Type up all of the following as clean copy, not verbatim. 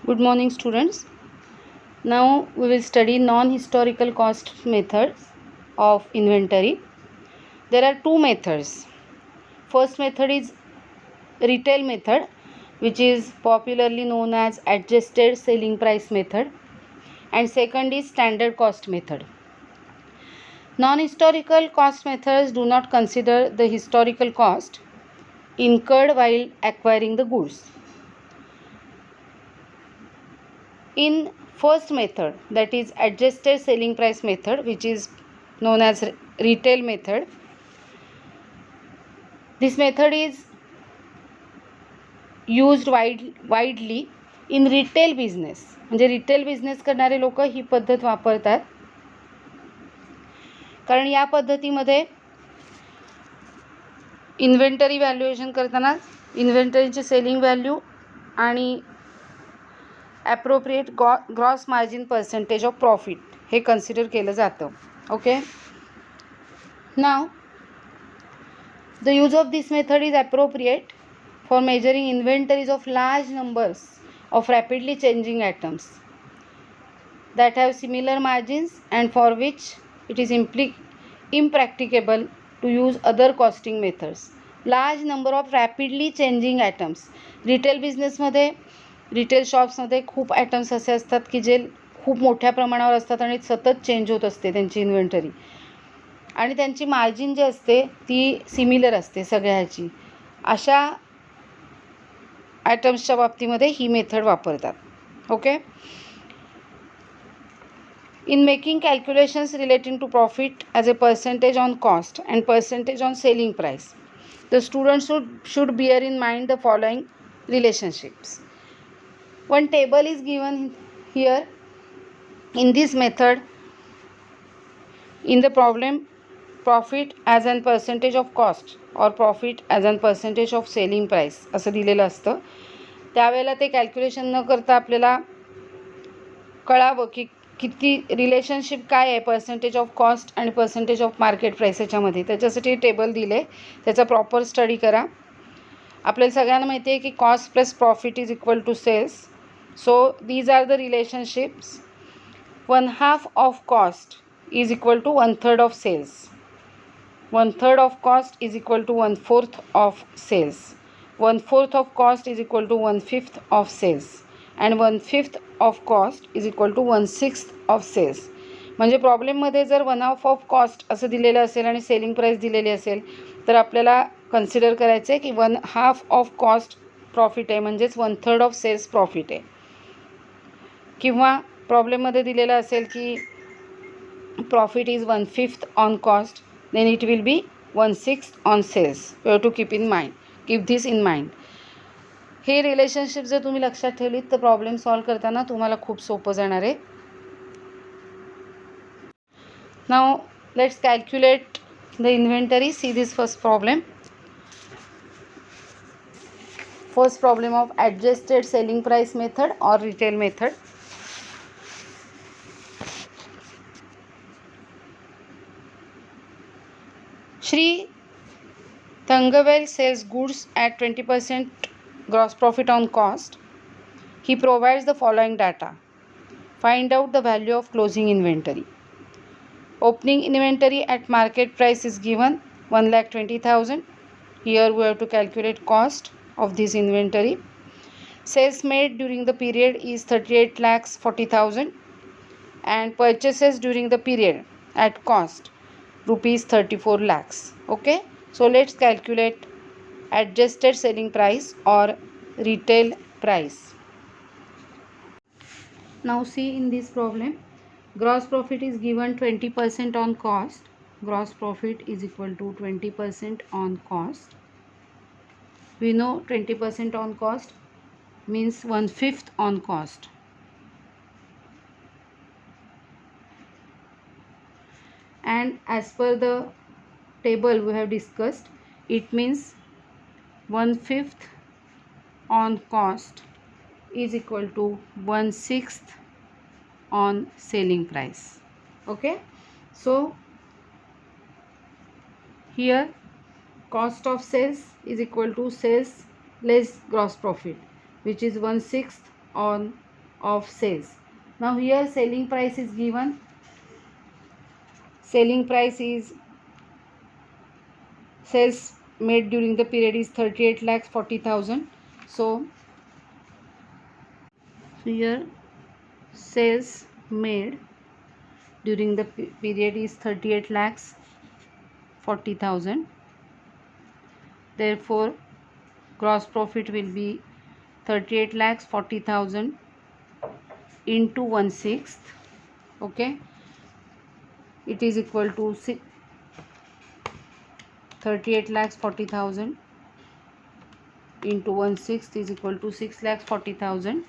Good morning, students. Now we will study non-historical cost methods of inventory. There are two methods. First method is retail method, which is popularly known as adjusted selling price method, and second is standard cost method. Non-historical cost methods do not consider the historical cost incurred while acquiring the goods. In first method, that is adjusted selling price method, which is known as retail method, this method is used widely in retail business. म्हणजे retail business करणारे लोक ही पद्धत वापरतात, कारण या पद्धतीमध्ये inventory valuation करताना इन्व्हेंटरीचे सेलिंग व्हॅल्यू आणि appropriate gross margin percentage of profit हे कन्सिडर केलं जातं. Okay, now the use of this method is appropriate for measuring inventories of large numbers of rapidly changing items that have similar margins and for which it is impracticable to use other costing methods. Large number of rapidly changing items. Retail बिझनेसमध्ये retail शॉप्समध्ये खूप items असे असतात की जे खूप मोठ्या प्रमाणावर असतात आणि सतत चेंज होत असते त्यांची इन्व्हेंटरी, आणि त्यांची मार्जिन जी असते ती सिमिलर असते सगळ्याची. अशा आयटम्सच्या बाबतीमध्ये ही मेथड वापरतात. Okay, in making calculations relating to profit as a percentage on cost and percentage on selling price, the students should bear in mind the following relationships. One table is given here in this method. In the problem, profit as an percentage of cost और profit as an percentage of selling price असं दिलेलं असतं. त्यावेळेला ते calculation न करता आपल्याला कळावं की किती रिलेशनशिप काय आहे पर्सेंटेज ऑफ कॉस्ट आणि पर्सेंटेज ऑफ मार्केट प्राईस याच्यामध्ये. त्याच्यासाठी टेबल दिले, त्याचा प्रॉपर स्टडी करा. आपल्याला सगळ्यांना माहिती आहे की cost plus profit is equal to sales. So these are the relationships. 1/2 of cost is equal to 1/3 of sales. 1/3 of cost is equal to 1/4 of sales. 1/4 of cost is equal to 1/5 of sales. And 1/5 of cost is equal to 1/6 of sales. म्हणजे प्रॉब्लेममध्ये जर 1/2 of cost असं दिलेलं असेल आणि selling price दिलेली असेल तर आपल्याला कन्सिडर करायचं आहे की 1/2 ऑफ कॉस्ट प्रॉफिट आहे, म्हणजेच 1/3 ऑफ सेल्स प्रॉफिट आहे. किंवा प्रॉब्लेममध्ये दिलेलं असेल की profit is 1/5 on cost, then it will be 1/6 on sales. You have to keep this in mind. हे रिलेशनशिप जर तुम्ही लक्षात ठेवलीत तर प्रॉब्लेम सॉल्व करताना तुम्हाला खूप सोपं जाणार आहे. Now let's calculate the inventory. See this first problem. First problem of adjusted selling price method और retail method. Shri Thangavel sells goods at 20% gross profit on cost. He provides the following data. Find out the value of closing inventory. Opening inventory at market price is given 1,20,000. Here we have to calculate cost of this inventory. Sales made during the period is 38,40,000 and purchases during the period at cost rupees 34 lakhs. Okay, so let's calculate adjusted selling price or retail price. Now see in this problem, gross profit is given 20% on cost. Gross profit is equal to 20% on cost. We know 20% on cost means 1/5 on cost. And as per the table we have discussed, it means 1/5 on cost is equal to 1/6 on selling price. Okay, so here cost of sales is equal to sales less gross profit, which is 1/6 on of sales. Now here selling price is given. Selling price is sales made during the period is 38,40,000. So here sales made during the period is 38,40,000. Therefore gross profit will be 38,40,000 into 1/6. Okay, it is equal to 38,40,000 into 1/6 is equal to 6,40,000.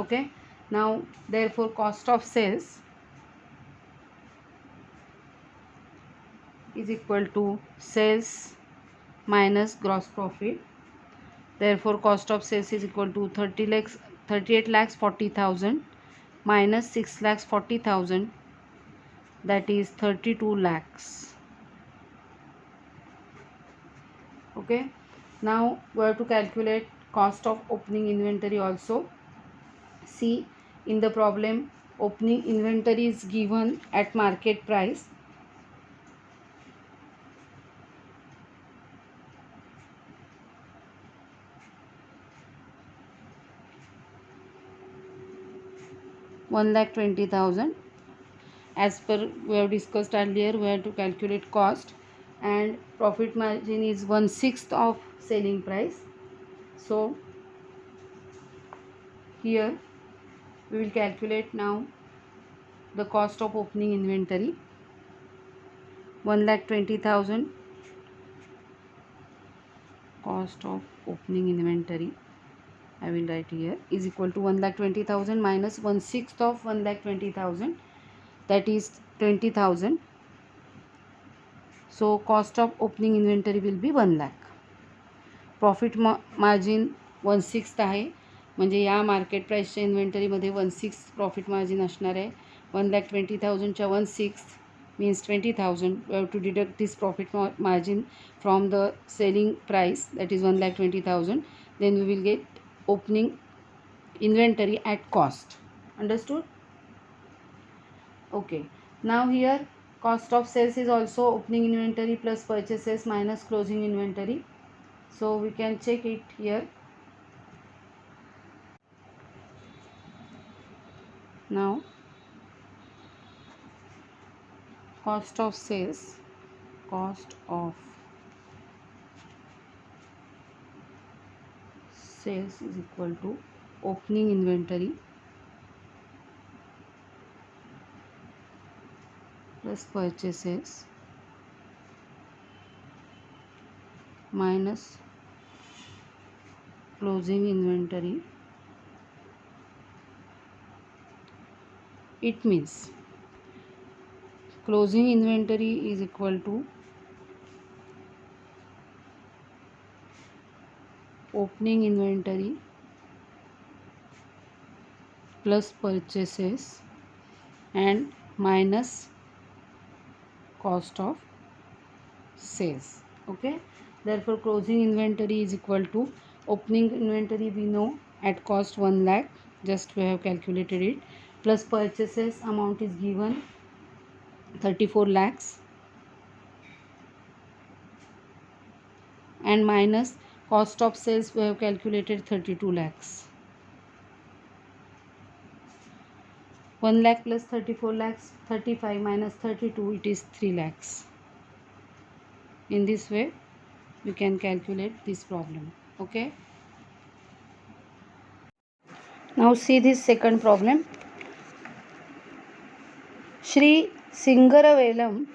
Okay, now therefore cost of sales is equal to sales minus gross profit. Therefore cost of sales is equal to 38,40,000 minus 6,40,000, that is 32 lakhs. Okay, now we have to calculate cost of opening inventory also. See, in the problem opening inventory is given at market price. $1,20,000. As per we have discussed earlier, we have to calculate cost, and profit margin is 1/6 of selling price. So here we will calculate now the cost of opening inventory. 1,20,000 cost of opening inventory, I will write here, is equal to 1,20,000 minus 1/6 of 1,20,000, that is 20,000. So cost of opening inventory will be 1 lakh. Profit margin 1/6 आहे, म्हणजे या market प्राईसच्या इन्व्हेंटरीमध्ये 1/6 profit margin असणार आहे. 1,20,000च्या 1/6 means 20,000. We have to deduct this profit margin from the selling price, that is 1,20,000. Then we will get opening inventory at cost. Understood? Okay. Now here cost of sales is also opening inventory plus purchases minus closing inventory. So we can check it here. Now cost of sales is equal to opening inventory plus purchases minus closing inventory. It means closing inventory is equal to opening inventory plus purchases and minus cost of sales. Okay, therefore closing inventory is equal to opening inventory, we know at cost 1 lakh, just we have calculated it, plus purchases amount is given 34 lakhs and minus cost of sales we have calculated 32 lakhs. 1 lakh plus 34 lakhs, 35 minus 32, it is 3 lakhs. In this way we can calculate this problem. Okay, now see this second problem. Shri Singaravelam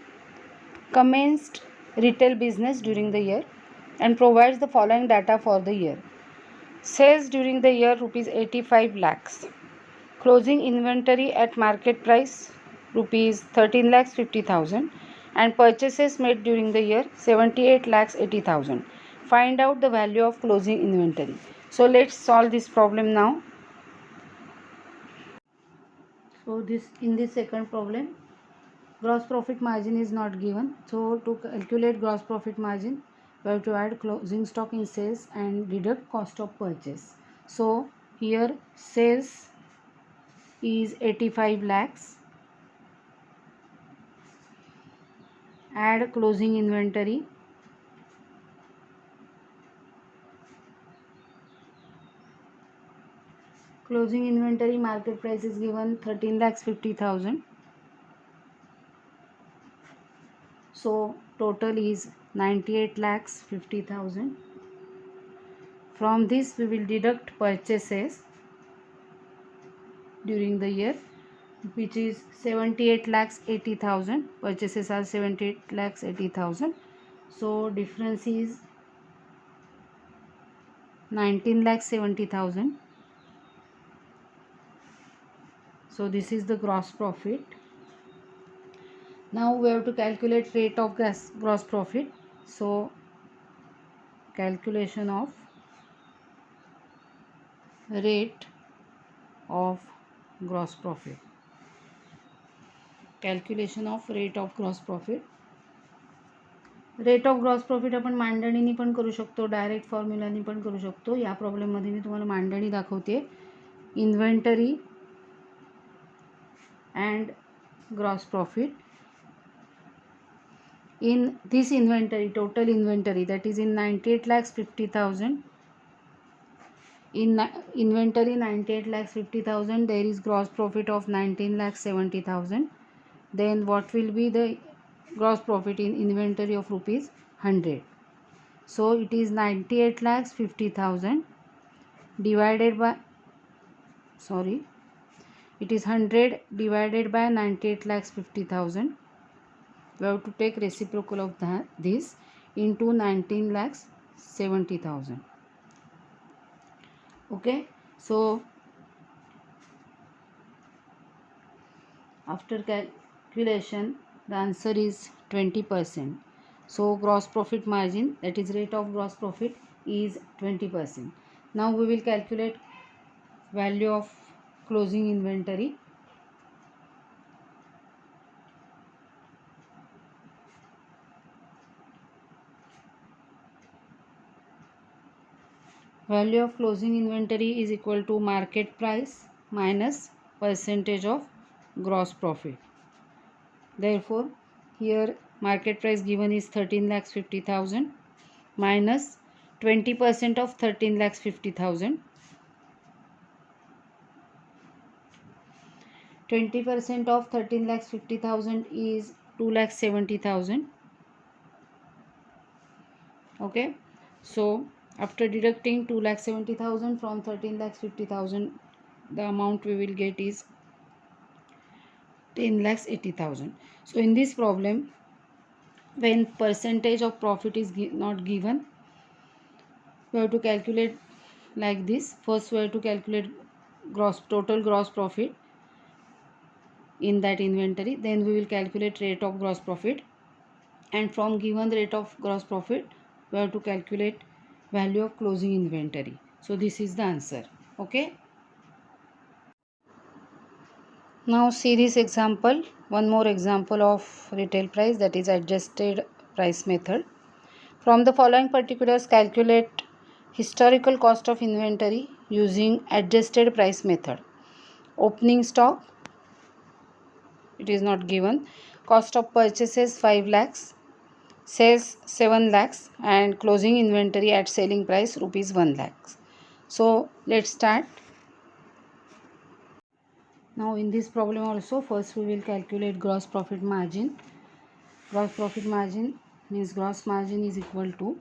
commenced retail business during the year and provides the following data for the year. Sales during the year rupees 85 lakhs. Closing inventory at market price rupees 13,50,000 and purchases made during the year 78,80,000. Find out the value of closing inventory. So let's solve this problem now. So in this second problem, gross profit margin is not given. So to calculate gross profit margin, we have to add closing stock in sales and deduct cost of purchase. So here sales is 85 lakhs, add closing inventory, closing inventory market price is given 13 lakhs 50,000. So total is 98 lakhs 50,000. From this we will deduct purchases during the year, which is 78 lakhs 80,000. Purchases are 78 lakhs 80,000. So difference is 19 lakhs 70,000. So this is the gross profit. Now we have to calculate rate of gross profit. So calculation of rate of gross profit. Calculation of rate of gross profit. Rate of gross profit आपण मांडणीने पण करू शकतो, direct फॉर्म्युलाने पण करू शकतो. या प्रॉब्लेममध्ये मी तुम्हाला मांडणी दाखवते. Inventory and gross profit. In this inventory, total inventory, that is in 98 lakhs 50,000. In inventory 98 lakhs 50,000, there is gross profit of 19 lakhs 70,000. Then what will be the gross profit in inventory of rupees 100? So it is 98 lakhs 50,000 divided by, it is 100 divided by 98 lakhs 50,000. We have to take reciprocal of this into 19 lakhs 70,000. Okay, so after calculation the answer is 20%. So gross profit margin, that is rate of gross profit, is 20%. Now we will calculate value of closing inventory. Value of closing inventory is equal to market price minus percentage of gross profit. Therefore, here market price given is 13 lakhs 50,000 minus 20% of 13 lakhs 50,000. 20% of 13 lakhs 50,000 is 2 lakhs 70,000. Okay, so after deducting 2 lakhs 70,000 from 13 lakhs 50,000, the amount we will get is 10 lakhs 80,000. So in this problem, when percentage of profit is not given, we have to calculate like this. First we have to calculate total gross profit in that inventory, then we will calculate rate of gross profit, and from given rate of gross profit we have to calculate value of closing inventory. So this is the answer. Okay, now see this example, one more example of retail price, that is adjusted price method. From the following particulars, calculate historical cost of inventory using adjusted price method. Opening stock, it is not given. Cost of purchases 5 lakhs, sales 7 lakhs, and closing inventory at selling price rupees 1 lakhs. So let's start. Now in this problem also, first we will calculate gross profit margin. Gross profit margin means gross margin is equal to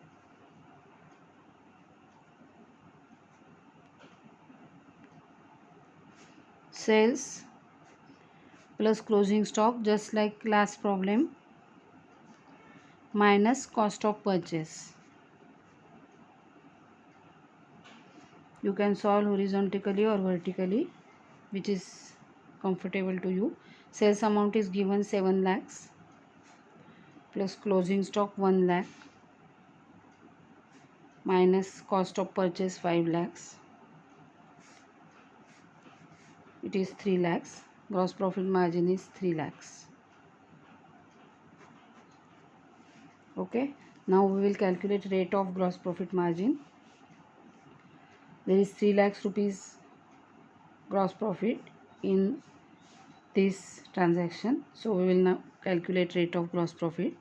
sales plus closing stock, just like last problem, minus cost of purchase. You can solve horizontally or vertically, which is comfortable to you. Sales amount is given 7 lakhs plus closing stock 1 lakh minus cost of purchase 5 lakhs. It is 3 lakhs. Gross profit margin is 3 lakhs. Okay. Now we will calculate rate of gross profit margin. There is 3 lakhs rupees gross profit in this transaction, so we will now calculate rate of gross profit.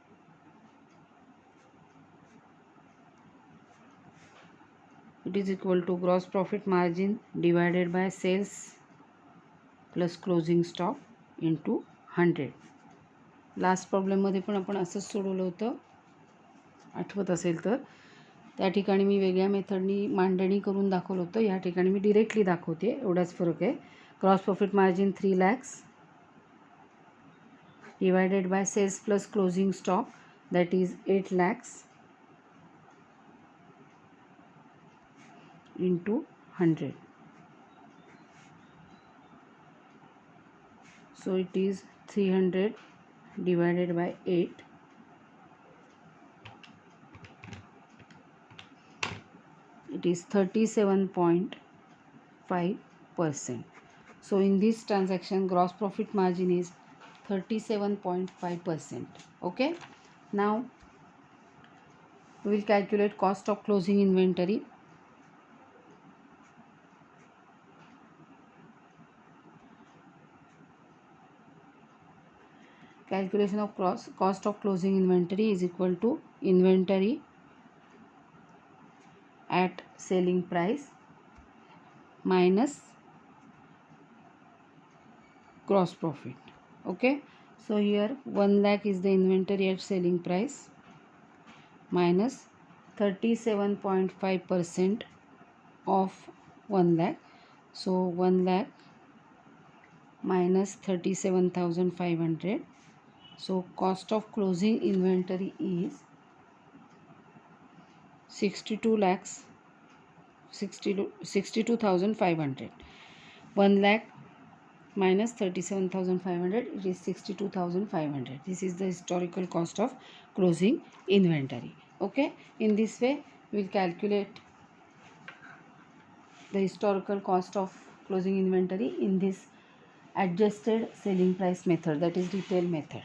It is equal to gross profit margin divided by sales plus closing stock into 100. Last प्रॉब्लेममध्ये पण आपण असंच सोडवलं होतं, आठवत असेल तर. त्या ठिकाणी मी वेगळ्या मेथडनी मांडणी करून दाखवलं होतं, या ठिकाणी मी डिरेक्टली दाखवते, एवढाच फरक आहे. Gross profit margin 3 lakhs divided by sales plus closing stock, that is 8 lakhs into 100. So it is 300 divided by 8. It is 37.5%. So in this transaction gross profit margin is 37.5%. Okay. Now we will calculate cost of closing inventory. Calculation of cost of closing inventory is equal to inventory at selling price minus gross profit. Okay, so here 1 lakh is the inventory at selling price minus 37.5% of 1 lakh. So 1 lakh minus 37,500. So cost of closing inventory is 62,500. 1 lakh minus 37,500, it is 62,500. This is the historical cost of closing inventory. Okay, in this way we will calculate the historical cost of closing inventory in this adjusted selling price method, that is retail method.